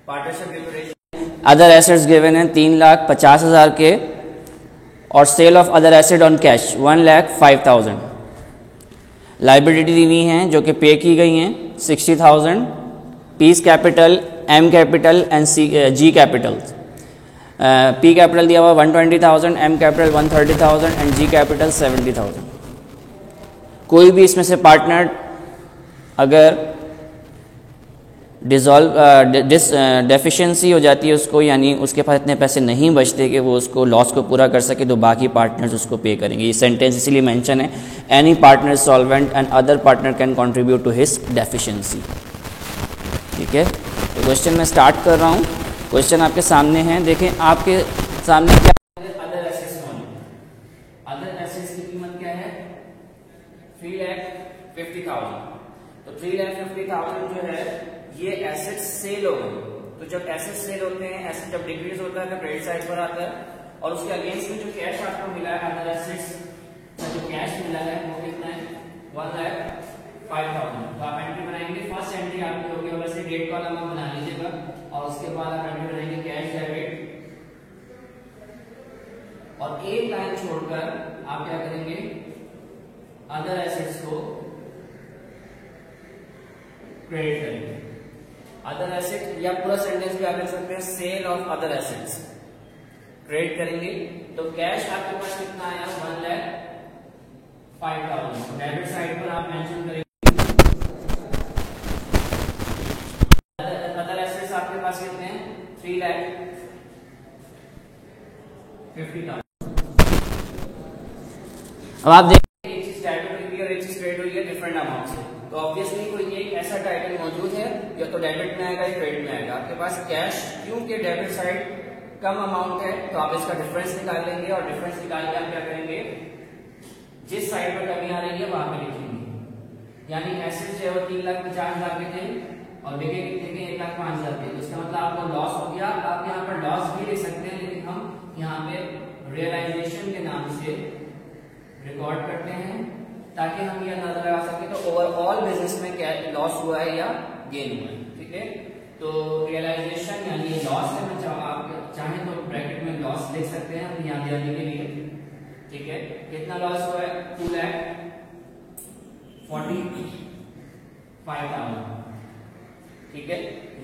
Partnership liquidation. Other assets given है 3,50,000 के, और sale of other asset on cash 1,05,000। Liability दी हुई हैं जो कि पे की गई हैं 60,000, P's capital, M capital and G capital. P capital दिया हुआ 120,000, M capital 130,000 and G capital 70,000। कोई भी इसमें से पार्टनर अगर डेफिशिएंसी हो जाती है उसको, यानी उसके पास इतने पैसे नहीं बचते कि वो उसको लॉस को पूरा कर सके, तो बाकी पार्टनर्स उसको पे करेंगे। ये सेंटेंस इसीलिए मेंशन है, any partner solvent and other partner can contribute to his deficiency. ठीक है, तो क्वेश्चन मैं स्टार्ट कर रहा हूँ। क्वेश्चन आपके सामने हैं, देखें आपके सामने क्या अदर एसेट्स होंगे। अदर एसेट्स की कीमत क्या है 3,50,000। तो 3,50,000 जो है ये एसेट्स सेल हो गए। तो जब एसेट्स सेल होते हैं, एसेट जब डिक्रीज होता है तो क्रेडिट साइड पर आता है, और उसके अगेंस्ट में जो कैश आपको मिला है अदर एसेट्स का जो कैश मिला है वो कितना है 1,05,000। तो आप एंट्री बनाएंगे, फर्स्ट एंट्री आपकी होगी वैसे डेट कॉलम आप बना लीजिएगा, और उसके बाद आप एंट्री बनाएंगे कैश डेबिट, और एक लाइन छोड़कर आप क्या करेंगे अदर एसेट्स को क्रेडिट करेंगे। अदर एसेट या पूरा सेंटेंस भी आप लिख सकते हैं sale of other assets credit करेंगे। तो कैश आपके पास कितना आया 1,05,000। डेबिट साइड पर आप मेंशन करेंगे अदर एसेट्स आपके पास कितने हैं 3,50,000। अब आप देखिए एक चीज डेबिट हुई है और एक चीज क्रेडिट हुई है डिफरेंट अमाउंट से, तो ऑब्वियसली कोई एक ऐसा टाइटल मौजूद है या तो डेबिट में आएगा या क्रेडिट में आएगा। आपके पास कैश क्योंकि डेबिट साइड कम अमाउंट है तो आप इसका डिफरेंस निकाल लेंगे, और डिफरेंस निकाल के आप क्या करेंगे जिस साइड पर कमी आ रही है वहां पे लिखेंगे। यानी एसेट्स जो है वो 3,50,000 के थे और बिके कितने के 1,05,000 के, इसका मतलब आपको लॉस हो गया। आप यहाँ पर लॉस भी ले सकते हैं, लेकिन हम यहाँ पे रियलाइजेशन के नाम से रिकॉर्ड करते हैं ताकि हम यह अंदाजा लगा सके तो ओवरऑल बिजनेस में क्या लॉस हुआ है या गेन हुआ है। ठीक है, तो रियलाइजेशन यानी लॉस है, आप चाहें तो ब्रैकेट में लॉस लिख सकते हैं अपनी याद दिलाने के लिए। ठीक है, कितना लॉस हुआ है 2,45,000। ठीक है,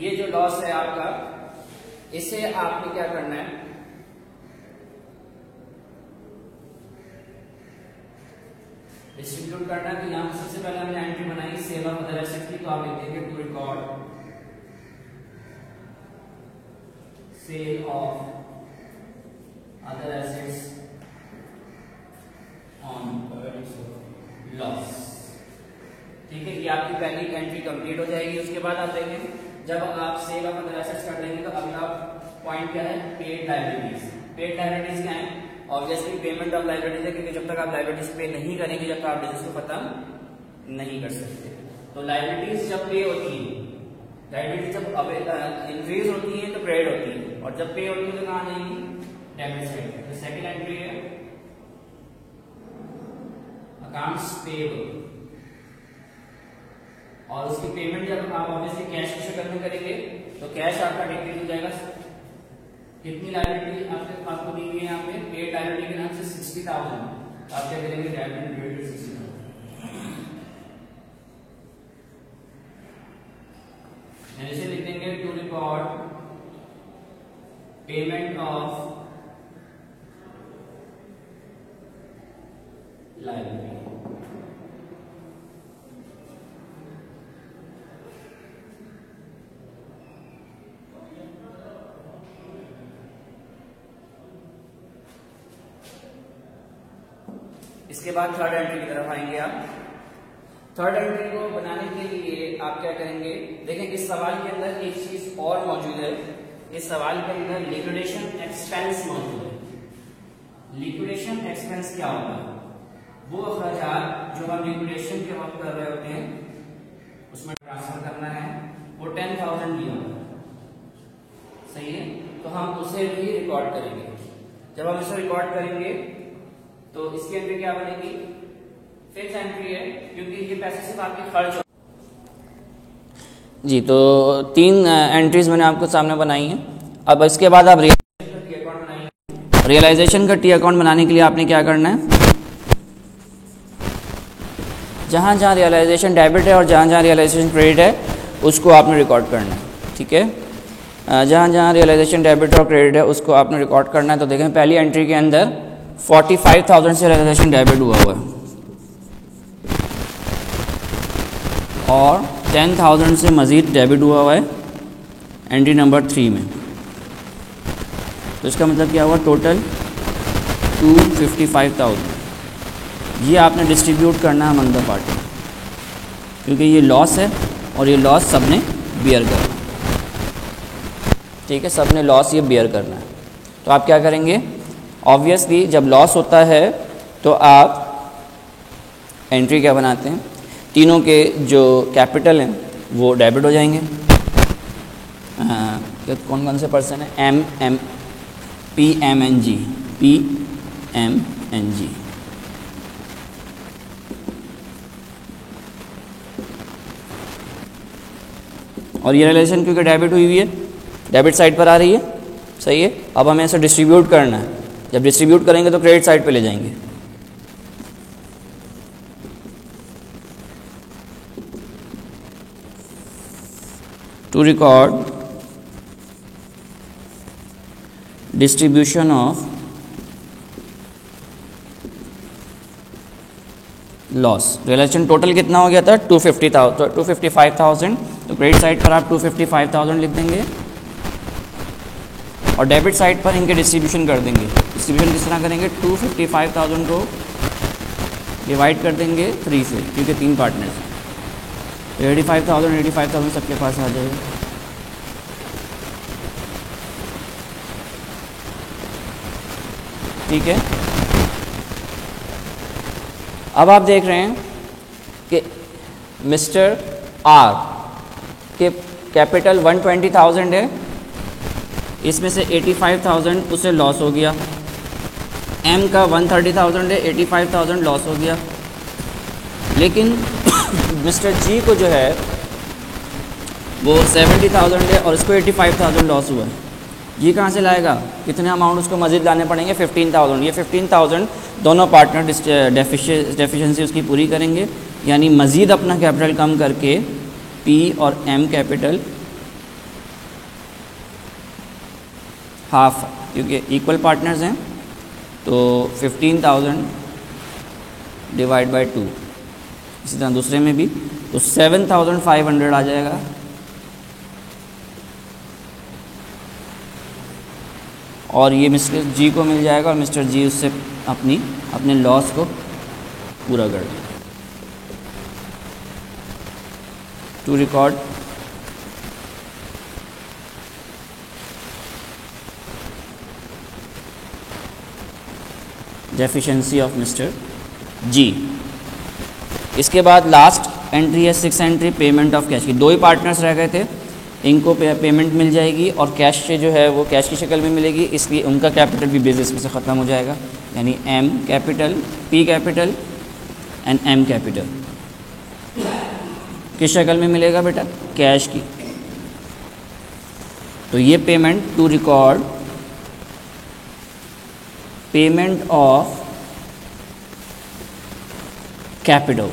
ये जो लॉस है आपका, इसे आपने क्या करना है डिस्ट्रीब्यूट करना है। तो यहां पर सबसे पहले हमने एंट्री बनाई सेल ऑफ अदर एसेट्स की, तो आप लिख देंगे to record sale of other assets on loss. ठीक है, ये आपकी पहली एंट्री कंप्लीट हो जाएगी। उसके बाद आप देखेंगे जब आप सेल ऑफ अदर एसेट्स कर देंगे तो अगला पॉइंट क्या है पेड लायबिलिटीज। पेड लायबिलिटीज क्या है ऑब्वियसली पेमेंट ऑफ लायबिलिटीज है, क्योंकि जब तक आप लायबिलिटीज पे नहीं करेंगे जब तक आप बिजनेस को खत्म नहीं कर सकते। तो लायबिलिटीज जब पे होती है, लायबिलिटीज जब इंक्रीज होती है तो क्रेडिट होती है, और जब पे होती है तो कहां जाएंगी डेबिट साइड। तो सेकंड एंट्री है अकाउंट्स पेएबल, और उसकी पेमेंट जब आप ऑब्वियसली कैश की शक्ल में करेंगे तो कैश आपका डिक्रीज हो जाएगा। कितनी लायबिलिटी आपको दी गई है यहाँ पे पेड लायबिलिटी के नाम से 60,000। आप क्या करेंगे डेबिट क्रेडिट 60,000। ऐसे लिख देंगे to record payment of liability. इसके बाद थर्ड एंट्री की तरफ आएंगे आप। थर्ड एंट्री को बनाने के लिए आप क्या करेंगे देखें इस सवाल के अंदर एक चीज और मौजूद है। इस सवाल के अंदर लिक्विडेशन एक्सपेंस मौजूद है। लिक्विडेशन एक्सपेंस क्या होता है वो अखराजात जो हम लिक्विडेशन के वक्त कर रहे होते हैं उसमें ट्रांसफर करना है। वो 10,000 दिया सही है, तो हम उसे भी रिकॉर्ड करेंगे। जब हम इसे रिकॉर्ड करेंगे तो इसकी एंट्री क्या बनेगी फिक्स एंट्री है, क्योंकि ये पैसे सिर्फ आपके खर्च। जी, तो 3 एंट्रीज मैंने आपको सामने बनाई हैं। अब इसके बाद आप रियलाइजेशन का टी अकाउंट बनाने के लिए आपने क्या करना है, जहाँ जहाँ रियलाइजेशन डेबिट है और जहाँ जहाँ रियलाइजेशन क्रेडिट है उसको आपने रिकॉर्ड करना है। ठीक है, जहाँ जहाँ रियलाइजेशन डेबिट और क्रेडिट है उसको आपने रिकॉर्ड करना है। तो देखें पहली एंट्री के अंदर 45,000 से रियलाइजेशन डेबिट हुआ है और 10,000 से मज़ीद डेबिट हुआ है एंट्री नंबर 3 में। तो इसका मतलब क्या हुआ, टोटल 255,000। ये आपने डिस्ट्रीब्यूट करना है अमंग द पार्टी, क्योंकि ये लॉस है और ये लॉस सबने बियर करना है। ठीक है, सबने लॉस ये बियर करना है। तो आप क्या करेंगे, ऑब्वियसली जब लॉस होता है तो आप एंट्री क्या बनाते हैं, तीनों के जो कैपिटल हैं वो डेबिट हो जाएंगे। कौन कौन से पर्सन है, PMNG, और ये रिलेशन क्योंकि डेबिट हुई हुई है, डेबिट साइड पर आ रही है, सही है। अब हमें इसे डिस्ट्रीब्यूट करना है, जब डिस्ट्रीब्यूट करेंगे तो क्रेडिट साइड पे ले जाएंगे। To record distribution of loss, relation total कितना हो गया था, 255,000। तो क्रेडिट साइड पर आप 255,000 लिख देंगे और डेबिट साइड पर इनके डिस्ट्रीब्यूशन कर देंगे। डिस्ट्रीब्यूशन किस तरह करेंगे, 255,000 को डिवाइड कर देंगे 3 से, क्योंकि 3 पार्टनर्स हैं। 85,000 सबके पास आ जाएगा। ठीक है, अब आप देख रहे हैं कि मिस्टर आर के कैपिटल 120,000 है, इसमें से 85,000 उसे लॉस हो गया। एम का 130,000 है, 85,000 लॉस हो गया। लेकिन मिस्टर जी को जो है वो 70,000 है और इसको 85,000 लॉस हुआ है। जी कहाँ से लाएगा, कितने अमाउंट उसको मज़ीद लाने पड़ेंगे, 15,000। ये 15,000 दोनों पार्टनर डेफिशिएंसी उसकी पूरी करेंगे, यानी मज़ीद अपना कैपिटल कम करके पी और एम कैपिटल हाफ, क्योंकि इक्वल पार्टनर्स हैं, तो 15,000 डिवाइड बाय 2। इसी तरह दूसरे में भी तो 7,500 आ जाएगा। और ये मिस्टर जी को मिल जाएगा और मिस्टर जी उससे अपने लॉस को पूरा कर देंगे। To record deficiency of mister G. इसके बाद लास्ट एंट्री है 6 एंट्री, पेमेंट ऑफ कैश की। 2 ही पार्टनर्स रह गए थे, इनको पेमेंट मिल जाएगी और कैश से जो है वो कैश की शक्ल में मिलेगी, इसलिए उनका कैपिटल भी बिजनेस में से ख़त्म हो जाएगा। यानी M capital, P capital and M capital किस शक्ल में मिलेगा बेटा, कैश की। तो ये payment to record payment of capital.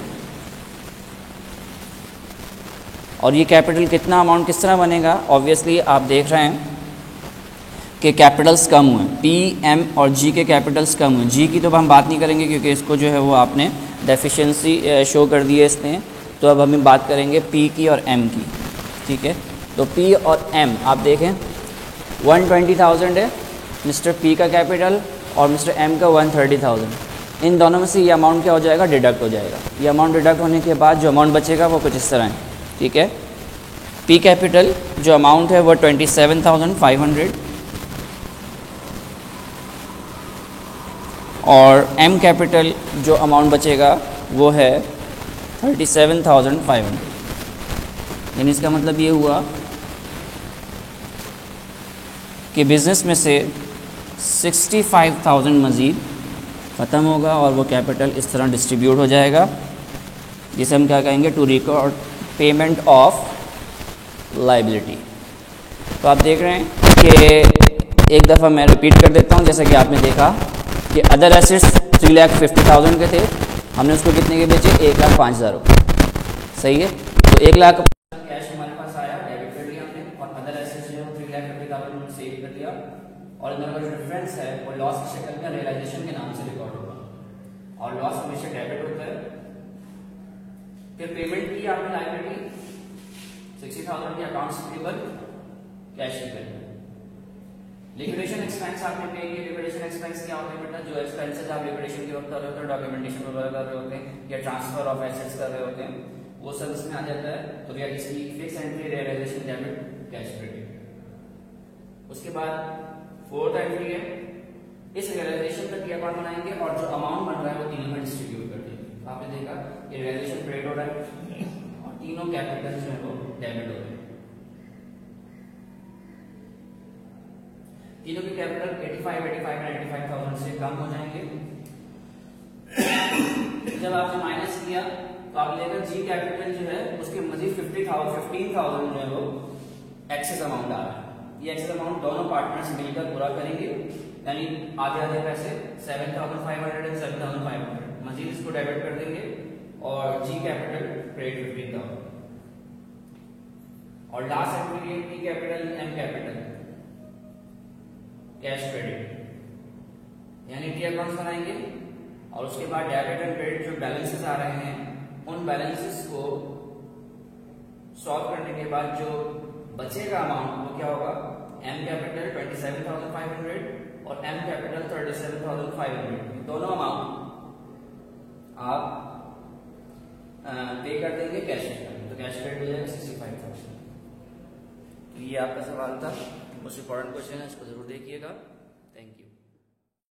और ये कैपिटल कितना अमाउंट किस तरह बनेगा, ऑब्वियसली आप देख रहे हैं कि कैपिटल्स कम हुए, पी एम और जी के कैपिटल्स कम हुए। जी की तो हम बात नहीं करेंगे क्योंकि इसको जो है वो आपने डेफिशिएंसी शो कर दी है इसने। तो अब हम बात करेंगे पी की और एम की। ठीक है, तो पी और एम आप देखें 120,000 है मिस्टर पी का कैपिटल और मिस्टर एम का 130,000। इन दोनों में से ये अमाउंट क्या हो जाएगा, डिडक्ट हो जाएगा। ये अमाउंट डिडक्ट होने के बाद जो अमाउंट बचेगा वो कुछ इस तरह है। ठीक है, पी कैपिटल जो अमाउंट है वो 27,500 और एम कैपिटल जो अमाउंट बचेगा वो है 37,500। यानी इसका मतलब ये हुआ कि बिज़नेस में से 65,000 मज़ीद ख़त्म होगा और वो कैपिटल इस तरह डिस्ट्रीब्यूट हो जाएगा, जिसे हम क्या कहेंगे, to record payment of liability. तो आप देख रहे हैं कि एक दफ़ा मैं रिपीट कर देता हूँ, जैसा कि आपने देखा कि अदर एसेट्स 3,50,000 के थे, हमने उसको कितने के बेचे, 1,05,000 रुपये। सही है, तो 1 लाख कैश हमारे पास आया, डेबिट कर लिया हमने, और अदर एसेट्स जो 3,50,000 सेव कर लिया, और इनका जो डिफरेंस है वो लॉस की शक्ल में रियलाइजेशन के नाम से रिकॉर्ड होगा, और लॉस हमेशा डेबिट होता है। फिर पेमेंट की आपने लायबिलिटी 60,000 की अकाउंट्स पेबल कैश पे। लिक्विडेशन एक्सपेंस आपने पे किए। लिक्विडेशन एक्सपेंस क्या होता है बेटा, जो एक्सपेंसेस आप लिक्विडेशन के वक्त कर रहे होते हैं, डॉक्यूमेंटेशन वगैरह कर रहे होते हैं या ट्रांसफर ऑफ एसेट्स कर रहे होते हैं, वो सब इसमें आ जाता है। तो भैया इसकी fix entry realisation debit cash credit. उसके बाद फोर्थ एंट्री है, इस रियलाइजेशन का क्या अकाउंट बनाएंगे और जो अमाउंट बन रहा है वो तीनों में डिस्ट्रीब्यूट कर देंगे। आपने देखा ये रियलाइजेशन क्रेडिट हो रहा है और तीनों कैपिटल जो है वो डेबिट हो रहे हैं। तीनों की कैपिटल 85 और 95,000 से कम हो जाएंगे। जब आपने माइनस किया तो आप लेकर जी कैपिटल जो है उसके मजीद 15,000 जो है वो एक्सेस अमाउंट आ रहा है। ये एक्सेस अमाउंट दोनों पार्टनर्स मिलकर पूरा करेंगे, यानी आधे पैसे 7,500 और 7,500 मजीद इसको डेबिट कर देंगे, और जी कैपिटल क्रेडिट 15,000। और last entry T capital M capital cash credit, यानी टी अकाउंट बनाएंगे, और उसके बाद डेबिट एंड क्रेडिट जो बैलेंसेस आ रहे हैं उन बैलेंसेस को सॉल्व करने के बाद जो बचेगा अमाउंट वो क्या होगा, एम कैपिटल 27,500 और एम कैपिटल 37,500, दोनों अमाउंट आप पे कर देंगे कैश में, तो कैश क्रेडिट हो जाएगा 65,000। तो ये आपका सवाल था, मोस्ट इंपॉर्टेंट क्वेश्चन है, इसको जरूर देखिएगा। Thank you.